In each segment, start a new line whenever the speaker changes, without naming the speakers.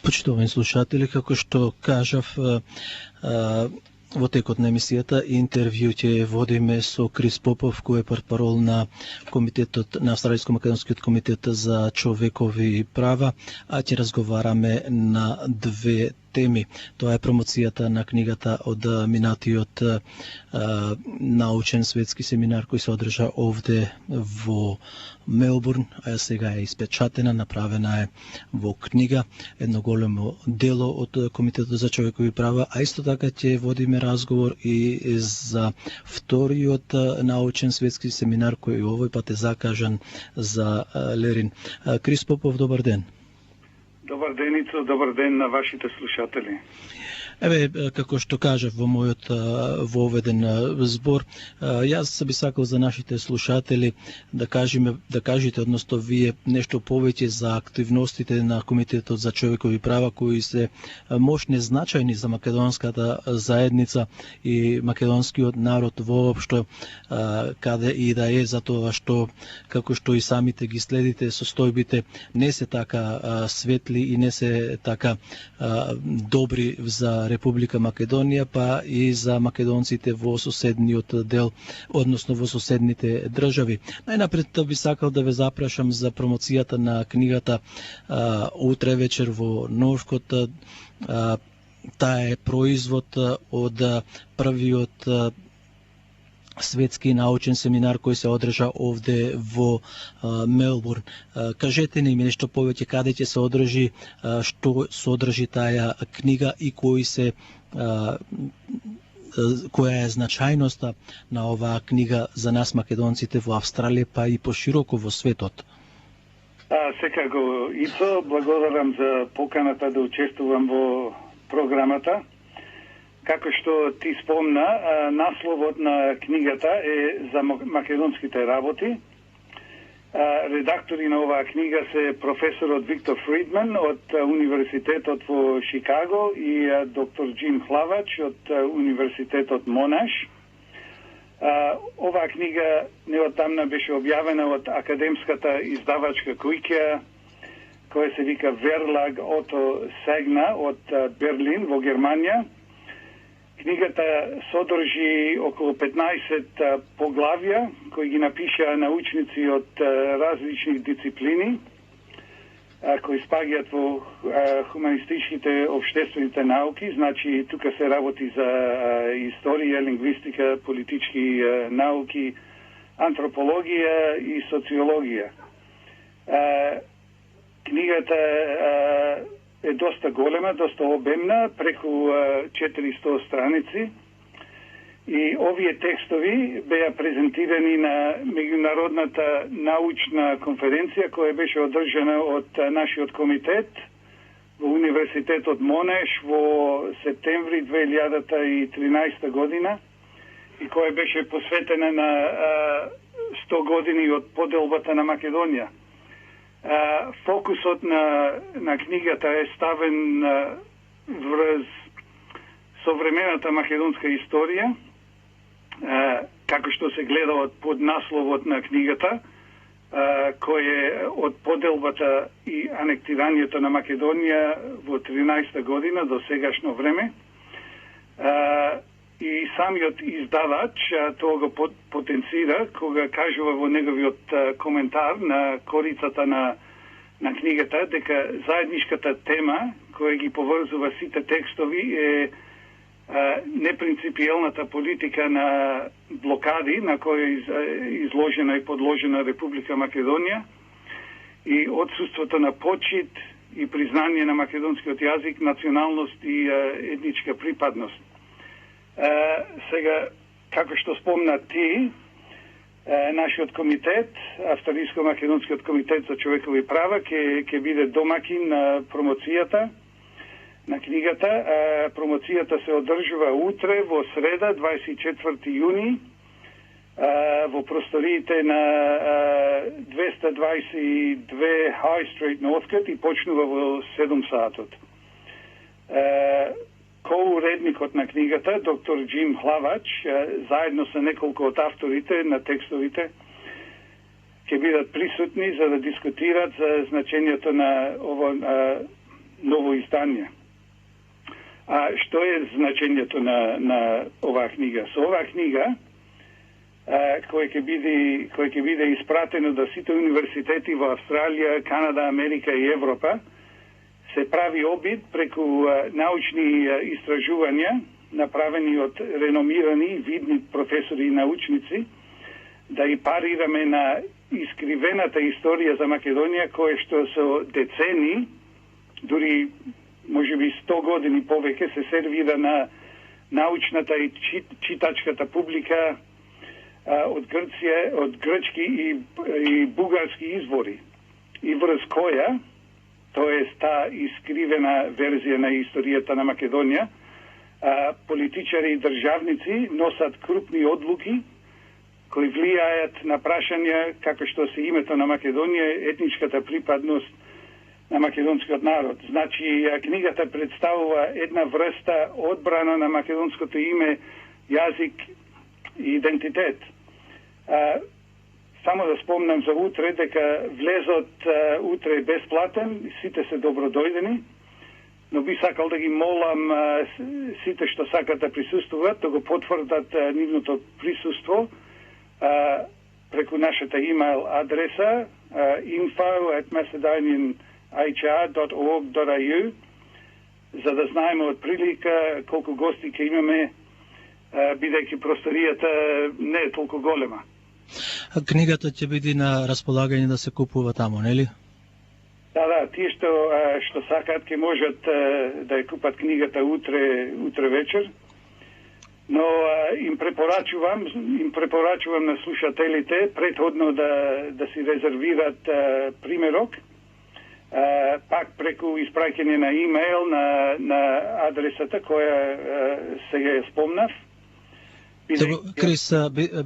Почитувани слушатели, како што кажав во текот на емисијата, интервју ќе водиме со Крис Попов, кој е портпарол на комитетот на Австралиско-македонскиот комитет за човекови права, а ќе разговараме на две теми. Тоа е промоцијата на книгата од минатиот научен светски семинар кој се одржа овде во Мелбурн, а сега е испечатена, направена е во книга, едно големо дело од Комитетот за човекови права, а исто така ќе водиме разговор и за вториот научен светски семинар кој овој пат е закажан за Лерин. Крис Попов, добар ден.
Добар ден, Ицо, добар ден на вашите слушатели.
Еве, како што кажав во мојот воведен збор, јас би сакал за нашите слушатели да кажете, односно вие нешто повеќе за активностите на Комитетот за човекови права кои се мощни, значајни за македонската заедница и македонскиот народ воопшто, каде и да е, за тоа што, како што и самите ги следите, состојбите не се така светли и не се така добри за Република Македонија, па и за македонците во соседниот дел, односно во соседните држави. Најнапред би сакал да ве запрашам за промоцијата на книгата утре вечер во Норскот. Таа е производ од првиот светски научен семинар кој се одржа овде во Мелбурн. Кажете ни нешто повеќе, каде ќе се одржи, што содржи таа книга и која е значајноста на оваа книга за нас македонците во Австралија, па и пошироко во светот.
Секако, Ицо, благодарам за поканата да учествувам во програмата. Како што ти спомна, насловот на книгата е за македонските работи. Редактори на оваа книга се професорот Виктор Фридман од Универзитетот во Шикаго и доктор Джим Хлавач од Универзитетот Монаш. Оваа книга неодамна беше објавена од академската издавачка куќа која се вика Верлаг Ото Сегна од Берлин во Германија. Книгата содржи околу 15 поглавја кои ги напишаа научници од различни дисциплини кои спаѓаат во хуманистичките општествените науки, значи тука се работи за историја, лингвистика, политички науки, антропологија и социологија. Книгата е доста голема, доста обемна, преку 400 страници. И овие текстови беа презентирани на меѓународната научна конференција која беше одржана од нашиот комитет во Универзитетот Монеш во септември 2013 година и која беше посветена на 100 години од поделбата на Македонија. Фокусот на книгата е ставен врз современата македонска историја, како што се гледа од поднасловот на книгата, кој е од поделбата и анектирањето на Македонија во 13 година до сегашно време. И самиот издавач тоа го потенцира кога кажува во неговиот коментар на корицата на книгата дека заедничката тема која ги поврзува сите текстови е непринципиелната политика на блокади на која е изложена и подложена Република Македонија и отсуството на почит и признание на македонскиот јазик, националност и етничка припадност. Сега, како што спомна ти, нашиот комитет, Австралиско-македонскиот комитет за човекови права, ќе биде домакин на промоцијата на книгата. Промоцијата се одржува утре во среда, 24 јуни, во просториите на 222 High Street Northcote и почнува во 7 саатот. Коуредникот на книгата, доктор Джим Хлавач, заедно со неколку од авторите на текстовите, ќе бидат присутни за да дискутират за значењето на ново издание. А што е значењето на оваа книга? Со оваа книга кој ќе биде испратено до сите универзитети во Австралија, Канада, Америка и Европа, се прави обид преку научни истражувања направени од реномирани видни професори и научници да и парираме на искривената историја за Македонија, која што со децени, дури можеби 100 години повеќе, се сервира на научната и читачката публика од Грција, од грчки и бугарски извори. И врз која, тоест таа искривена верзија на историјата на Македонија, политичари и државници носат крупни одлуки кои влијаат на прашања како што се името на Македонија, етничката припадност на македонскиот народ. Значи, книгата представува една врста одбрана на македонското име, јазик и идентитет. Само да спомнам за утре, дека влезот утре е бесплатен, сите се добродојдени, но би сакал да ги молам сите што сакат да присуствуваат, да го потврдат нивното присуство преку нашата имейл адреса info@macedonianhr.org.au, за да знаеме од прилика колку гости ќе имаме, бидејќи просторијата не е толку голема.
Книгата ќе биде на располагање да се купува таму, нели?
Да, тие што сакаат ќе можат да ја купат книгата утре вечер. Но им препорачувам на слушателите претходно да си резервират примерок, пак преку испраќање на имейл на адресата која сега ја спомнав.
Крис,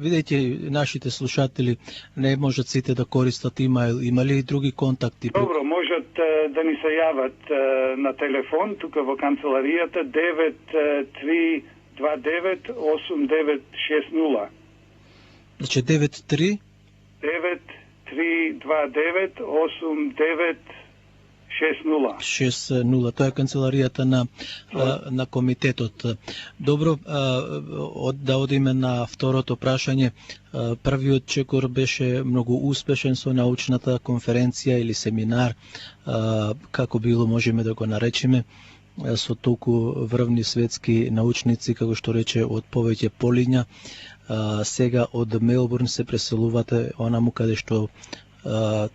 бидејќи нашите слушатели не можат сите да користат имейл, има ли и други контакти?
Добро, можат да ни се јават на телефон, тука во канцеларијата 932-8960.
Значи 93? 932-8960. Тоа е канцеларијата на комитетот. Добро, да одиме на второто прашање. Првиот чекор беше многу успешен со научната конференција или семинар, како било можеме да го наречеме, со толку врвни светски научници, како што рече, од повеќе полиња. Сега од Мелбурн се преселувате онаму каде што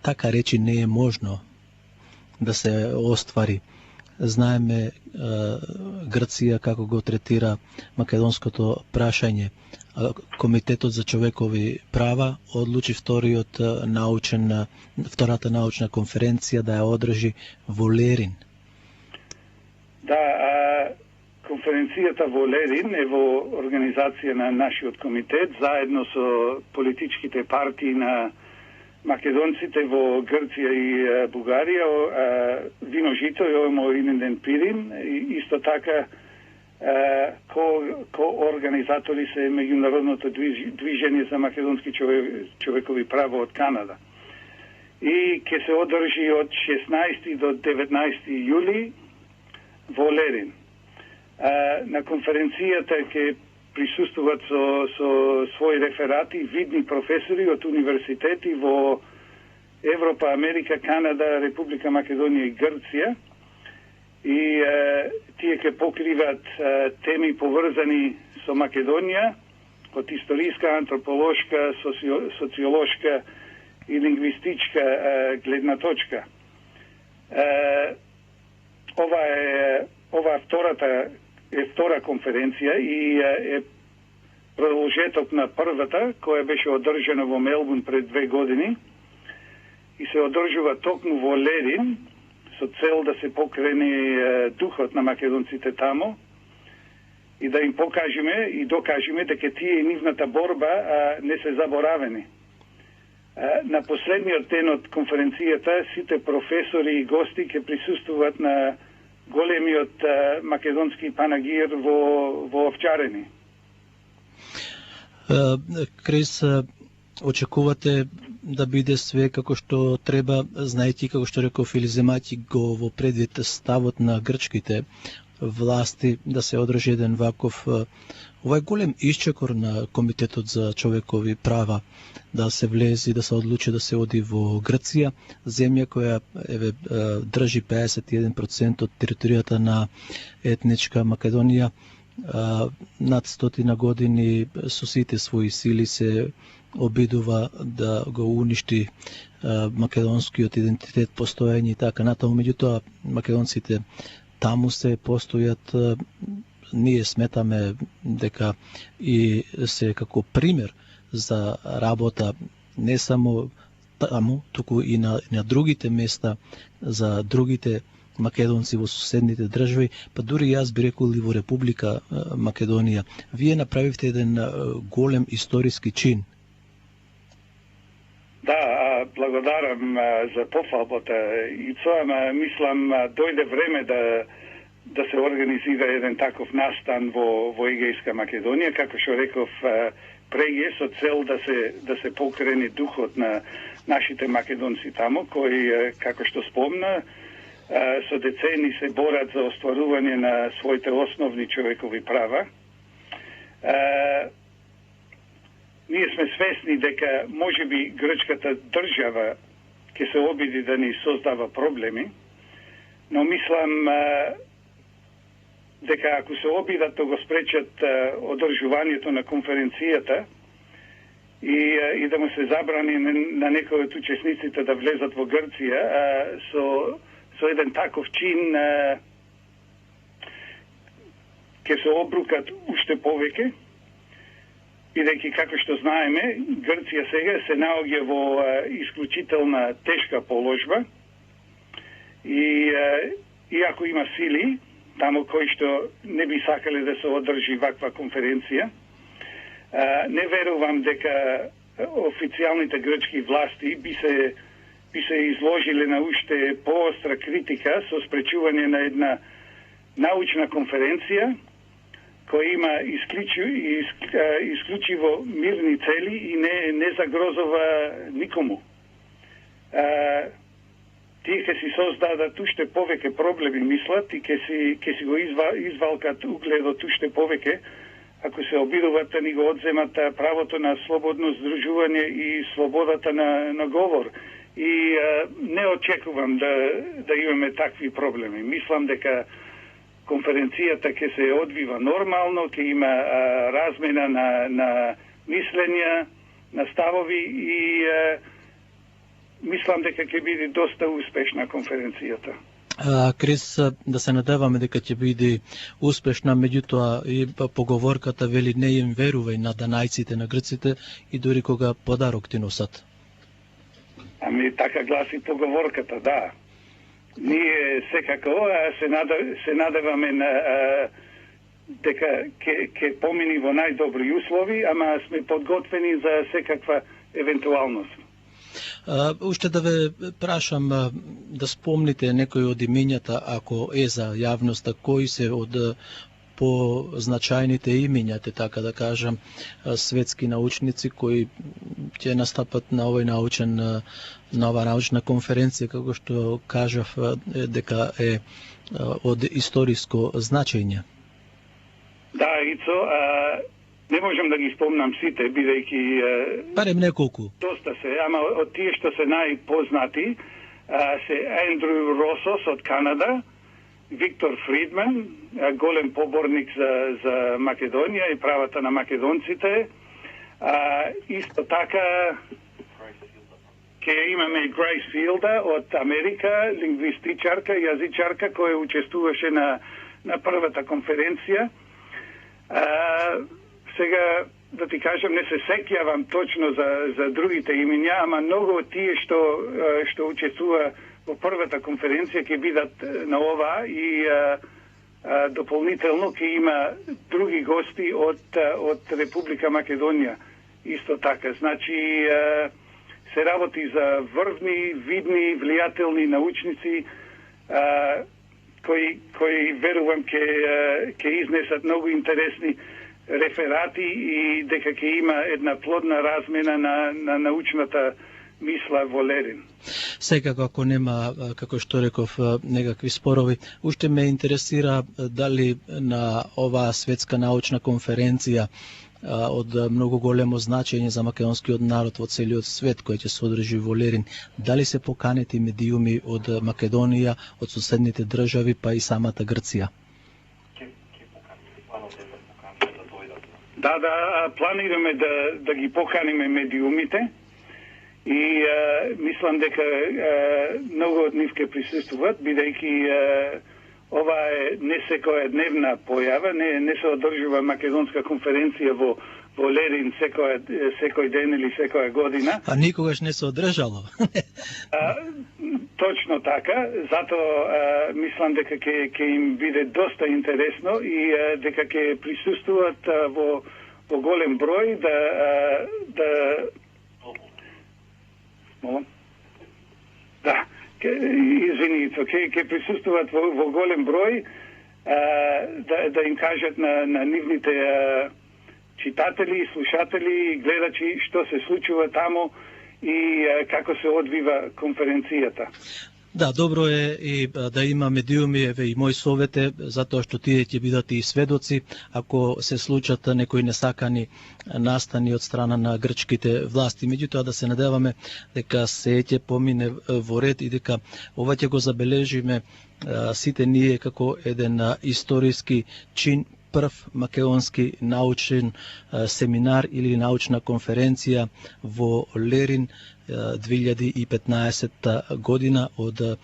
така речи не е можно да се оствари. Знаеме Грција како го третира македонското прашање. Комитетот за човекови права одлучи втората научна конференција да ја одржи во Лерин.
Да, конференцијата во Лерин е во организација на нашиот комитет, заедно со политичките партии на македонците во Грција и Бугарија, Вино Жито и Оемо Иненден Пирин, и исто така ко-организатори се Меѓународното движење за македонски човекови права од Канада. И ќе се одржи од 16 до 19 јули во Лерин. На конференцијата ќе присуствуваат со своји реферати видни професори од универзитети во Европа, Америка, Канада, Република Македонија и Грција. И тие ќе покриват теми поврзани со Македонија од историска, антрополошка, социолошка и лингвистичка гледна точка. Ова втора конференција и е продолжеток на првата, која беше одржана во Мелбурн пред 2 години и се одржува токму во Лерин со цел да се покрене духот на македонците тамо и да им покажеме и докажеме дека тие и нивната борба не се заборавени. На последниот ден од конференцијата сите професори и гости ќе присуствуваат на големиот македонски панагир во Овчарени.
Крис, очекувате да биде све како што треба, знаејќи како што реков или земајќи го во предвид ставот на грчките власти да се одржи еден ваков овај голем исчекор на Комитетот за човекови права, да се влези, да се одлучи да се оди во Грција, земја која држи 51% од територијата на етничка Македонија, над 100 години со сите своји сили се обидува да го уништи македонскиот идентитет, постоење и така натаму. Меѓутоа македонците таму се постојат. Ние сметаме дека и се како пример за работа не само таму, туку и на другите места за другите македонци во соседните држави, па дури јас би рекол и во Република Македонија. Вие направивте еден голем историски чин.
Да, благодарам за пофалбата, Ицо, ама мислам дојде време да се организира еден таков настан во Егејска Македонија, како што реков преге, со цел да се покрени духот на нашите македонци таму, кои, како што спомна, со децени се борат за остварување на своите основни човекови права. Ние сме свесни дека можеби грчката држава ќе се обиди да ни создава проблеми, но мислам дека ако се обидат да го спречат одржувањето на конференцијата и да му се забрани на некои од учесниците да влезат во Грција, со еден таков чин ќе се обрукат уште повеќе, бидејќи како што знаеме, Грција сега се наоѓа во исклучителна тешка положба и иако има сили таму кои што не би сакале да се одржи ваква конференција, не верувам дека официјалните грчки власти би се изложиле на уште поостра критика со спречување на една научна конференција која има исклучиво мирни цели и не загрозува никому. Тие ќе си создадат уште повеќе проблеми, мислат, и ќе си го извалкат угледот уште повеќе, ако се обидуваат да ни го одземат правото на слободно здружување и слободата на говор. И не очекувам да имаме такви проблеми. Мислам дека конференцијата ќе се одвива нормално, ќе има размена на мислења, на ставови и мислам дека ќе биде доста успешна конференцијата.
Крис, да се надеваме дека ќе биде успешна, меѓутоа и поговорката вели не им верувај на данајците на грците и дури кога подарок ти носат.
Ами така гласи поговорката, да. Ние секако се надеваме дека ќе помини во најдобри услови, ама сме подготвени за секаква евентуалност.
Уште да ве прашам да спомните некои од имињата, ако е за јавноста, кои се од позначајните имиња, така да кажам, светски научници кои ќе настапат на ова научна конференција, како што кажав дека е од историско значење.
Да, Ицо, не можам да ги спомнам сите, бидејќи
барем неколку.
Доста се, ама од тие што се најпознати се Ендрю Росос од Канада, Виктор Фридман, голем поборник за Македонија и правата на македонците. Исто така ќе имаме Грейс Филда од Америка, лингвистичарка, јазичарка, која учествуваше на првата конференција. Сега, да ти кажам, не се сеќавам точно за другите имиња, ама многу од тие што учествува во првата конференција ќе бидат на ова и дополнително ќе има други гости од Република Македонија. Исто така, значи се работи за врвни, видни, влијателни научници кои верувам ќе изнесат многу интересни реферати и дека ќе има една плодна размена на научната мисла во Лерин.
Секако, ако нема, како што реков, некакви спорови, уште ме интересира дали на оваа светска научна конференција од многу големо значење за македонскиот народ во целиот свет, кој ќе се одржи во Лерин, дали се поканети медиуми од Македонија, од соседните држави, па и самата Грција?
Да, планираме да ги поканиме медиумите и мислам дека многу од нив ќе присуствуваат, бидејќи ова е не секоја дневна појава, не се одржува македонска конференција во Лерин секој ден или секоја година.
А никогаш не се одржало.
Точно така, затоа мислам дека ќе им биде доста интересно и дека ќе присуствуваат во голем број ќе присуствуваат во голем број да им кажат на нивните читатели, слушатели, гледачи што се случува таму и како се одвива конференцијата.
Да, добро е и да има медиуми, еве и мој совет е, затоа што тие ќе бидат и сведоци ако се случат некои несакани настани од страна на грчките власти. Меѓутоа да се надеваме дека се ќе помине во ред и дека ова ќе го забележиме сите ние како еден историски чин, прв македонски научен семинар или научна конференција во Лерин 2015 година од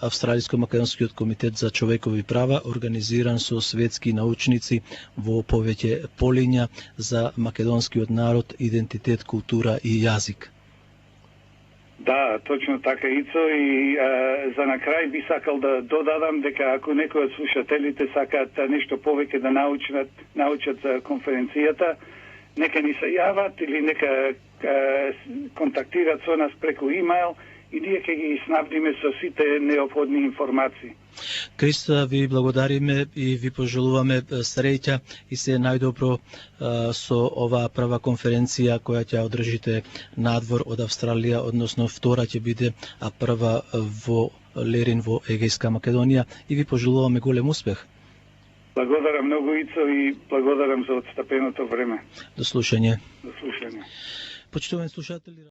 Австралиско-македонскиот комитет за човекови права, организиран со светски научници во повеќе полиња за македонскиот народ, идентитет, култура и јазик.
Да, точно така, Ицо, и за на крај би сакал да додадам дека ако некој од слушателите сакаат нешто повеќе да научат за конференцијата, нека ни се јават или нека контактират со нас преку имейл и ние ќе ги снабдиме со сите неопходни информации.
Крис, ви благодариме и ви пожелуваме среќа и се најдобро со оваа прва конференција која ќе одржите надвор од Австралија, односно втора ќе биде, а прва во Лерин во Егејска Македонија и ви пожелуваме голем успех.
Благодарам многу, Ицо, и благодарам за отстапеното време.
До слушање.
До слушање.
Почитувани слушатели,